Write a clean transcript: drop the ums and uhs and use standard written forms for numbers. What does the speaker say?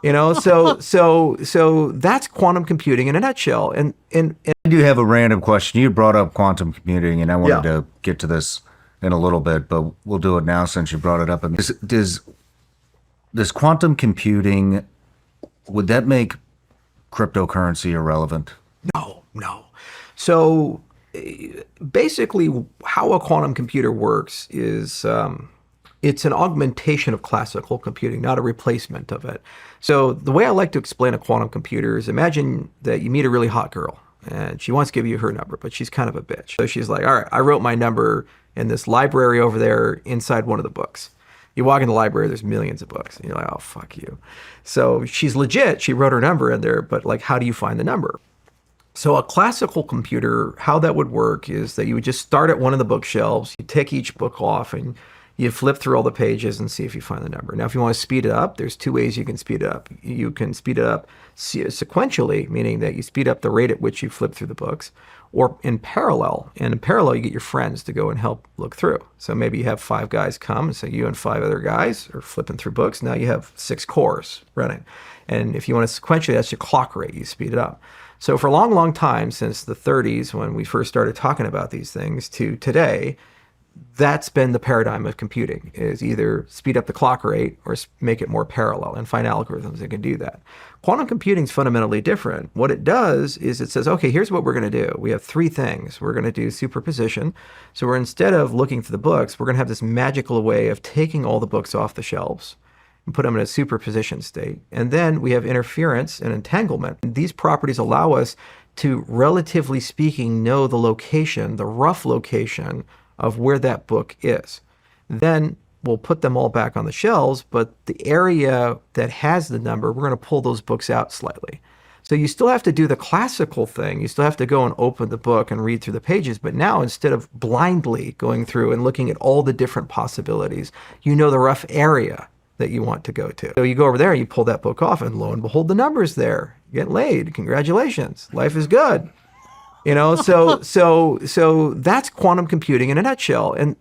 So that's quantum computing in a nutshell. And I do have a random question. You brought up quantum computing, and I yeah. wanted to get to this in a little bit, but we'll do it now since you brought it up. And does quantum computing, would that make cryptocurrency irrelevant? No. So basically, how a quantum computer works is it's an augmentation of classical computing, not a replacement of it. So the way I like to explain a quantum computer is imagine that you meet a really hot girl and she wants to give you her number, but she's kind of a bitch. So she's like, all right, I wrote my number in this library over there inside one of the books. You walk in the library, there's millions of books. And you're like, oh, fuck you. So she's legit. She wrote her number in there, but like, how do you find the number? So a classical computer, how that would work is that you would just start at one of the bookshelves, you take each book off and you flip through all the pages and see if you find the number. Now, if you want to speed it up, there's two ways you can speed it up. You can speed it up sequentially, meaning that you speed up the rate at which you flip through the books, or in parallel. And in parallel, you get your friends to go and help look through. So maybe you have 5 guys come, so you and 5 other guys are flipping through books. Now you have 6 cores running. And if you want to sequentially, that's your clock rate. You speed it up. So for a long, long time, since the 30s, when we first started talking about these things, to today, that's been the paradigm of computing, is either speed up the clock rate or make it more parallel and find algorithms that can do that. Quantum computing is fundamentally different. What it does is it says, okay, here's what we're going to do. We have 3 things. We're going to do superposition. So we're, instead of looking through the books, we're going to have this magical way of taking all the books off the shelves and put them in a superposition state. And then we have interference and entanglement. And these properties allow us to, relatively speaking, know the location, the rough location of where that book is. Then we'll put them all back on the shelves, but the area that has the number, we're going to pull those books out slightly. So you still have to do the classical thing. You still have to go and open the book and read through the pages. But now, instead of blindly going through and looking at all the different possibilities, you know the rough area that you want to go to. So you go over there, you pull that book off, and lo and behold, the number's there. You get laid. Congratulations. Life is good. So that's quantum computing in a nutshell. And